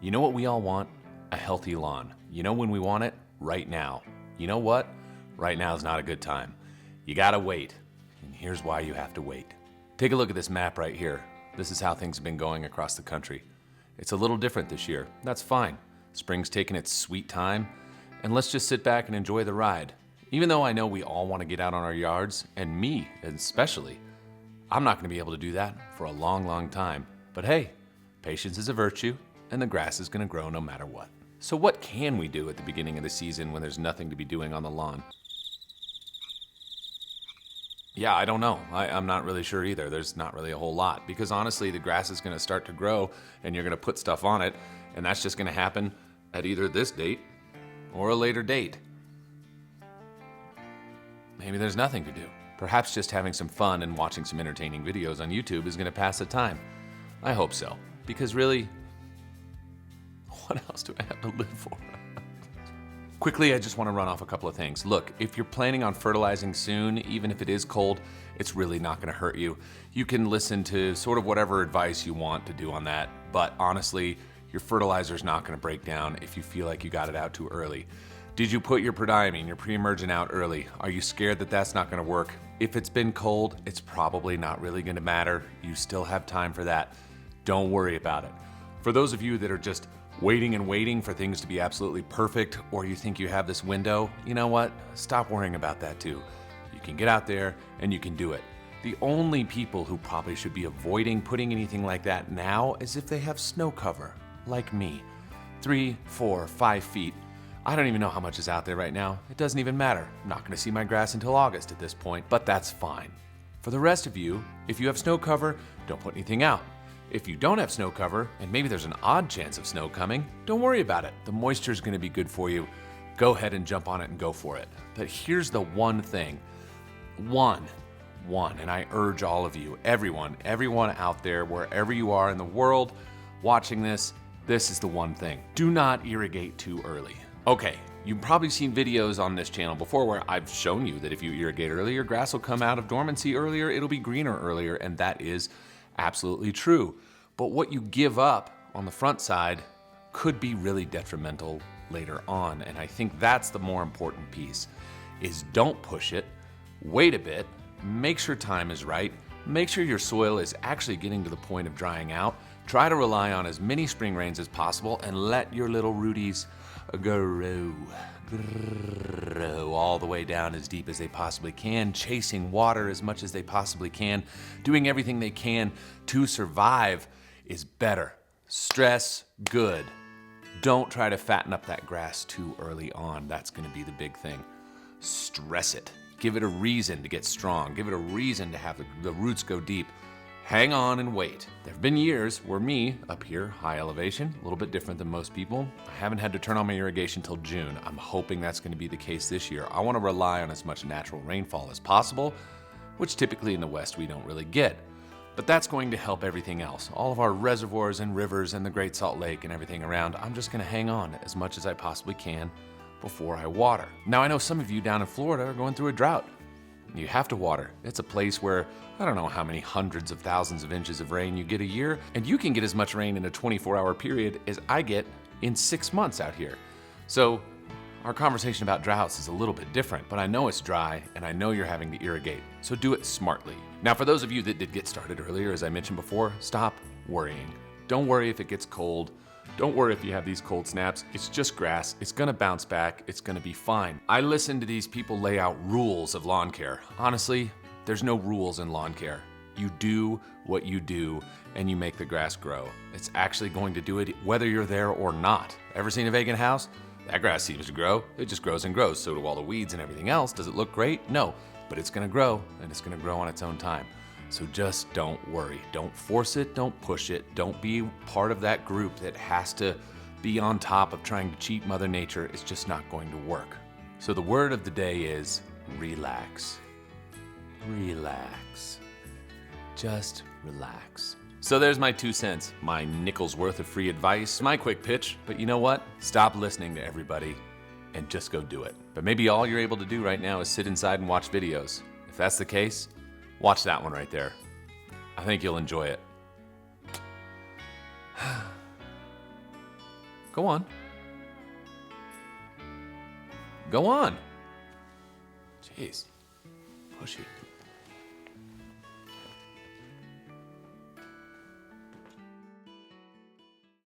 You know what we all want? A healthy lawn. You know when we want it? Right now. You know what? Right now is not a good time. You gotta wait. And here's why you have to wait. Take a look at this map right here. This is how things have been going across the country. It's a little different this year. That's fine. Spring's taking its sweet time, and let's just sit back and enjoy the ride. Even though I know we all want to get out on our yards, and me especially, I'm not going to be able to do that for a long, long time. But hey, patience is a virtue, and the grass is going to grow no matter what. So what can we do at the beginning of the season when there's nothing to be doing on the lawn? Yeah, I don't know. I'm not really sure either. There's not really a whole lot, because honestly, the grass is going to start to grow and you're going to put stuff on it, and that's just going to happen at either this date or a later date. Maybe there's nothing to do. Perhaps just having some fun and watching some entertaining videos on YouTube is going to pass the time. I hope so, because really, what else do I have to live for? Quickly, I just want to run off a couple of things. Look, if you're planning on fertilizing soon, even if it is cold, it's really not going to hurt you. You can listen to sort of whatever advice you want to do on that, but honestly, your fertilizer is not going to break down if you feel like you got it out too early. Did you put your prodiamine, your pre-emergent out early? Are you scared that that's not going to work? If it's been cold, it's probably not really going to matter. You still have time for that. Don't worry about it. For those of you that are just waiting and waiting for things to be absolutely perfect, or you think you have this window, you know what? Stop worrying about that too. You can get out there and you can do it. The only people who probably should be avoiding putting anything like that now is if they have snow cover, like me. 3, 4, 5 feet. I don't even know how much is out there right now. It doesn't even matter. I'm not gonna see my grass until August at this point, but that's fine. For the rest of you, if you have snow cover, don't put anything out. If you don't have snow cover, and maybe there's an odd chance of snow coming, don't worry about it. The moisture is going to be good for you. Go ahead and jump on it and go for it. But here's the one thing. One, and I urge all of you, everyone out there, wherever you are in the world watching this is the one thing. Do not irrigate too early. Okay, you've probably seen videos on this channel before where I've shown you that if you irrigate early, your grass will come out of dormancy earlier, it'll be greener earlier, and that is absolutely true. But what you give up on the front side could be really detrimental later on. And I think that's the more important piece, is don't push it, wait a bit, make sure time is right, make sure your soil is actually getting to the point of drying out, try to rely on as many spring rains as possible, and let your little rooties grow all the way down as deep as they possibly can, chasing water as much as they possibly can, doing everything they can to survive is better. Stress, good. Don't try to fatten up that grass too early on. That's going to be the big thing. Stress it. Give it a reason to get strong. Give it a reason to have the roots go deep. Hang on and wait. There have been years where me, up here, high elevation, a little bit different than most people, I haven't had to turn on my irrigation till June. I'm hoping that's going to be the case this year. I want to rely on as much natural rainfall as possible, which typically in the West we don't really get. But that's going to help everything else. All of our reservoirs and rivers and the Great Salt Lake and everything around, I'm just going to hang on as much as I possibly can before I water. Now I know some of you down in Florida are going through a drought. You have to water. It's a place where I don't know how many hundreds of thousands of inches of rain you get a year, and you can get as much rain in a 24-hour period as I get in 6 months out here. So our conversation about droughts is a little bit different, but I know it's dry and I know you're having to irrigate, so do it smartly. Now for those of you that did get started earlier, as I mentioned before, stop worrying. Don't worry if it gets cold. Don't worry if you have these cold snaps. It's just grass. It's gonna bounce back. It's gonna be fine. I listen to these people lay out rules of lawn care. Honestly, there's no rules in lawn care. You do what you do and you make the grass grow. It's actually going to do it whether you're there or not. Ever seen a vacant house? That grass seems to grow. It just grows and grows. So do all the weeds and everything else. Does it look great? No, but it's gonna grow and it's gonna grow on its own time. So just don't worry. Don't force it. Don't push it. Don't be part of that group that has to be on top of trying to cheat Mother Nature. It's just not going to work. So the word of the day is relax. Relax. Just relax. So there's my 2 cents, my nickel's worth of free advice, my quick pitch. But you know what? Stop listening to everybody and just go do it. But maybe all you're able to do right now is sit inside and watch videos. If that's the case, watch that one right there. I think you'll enjoy it. Go on. Go on. Jeez. Pushy.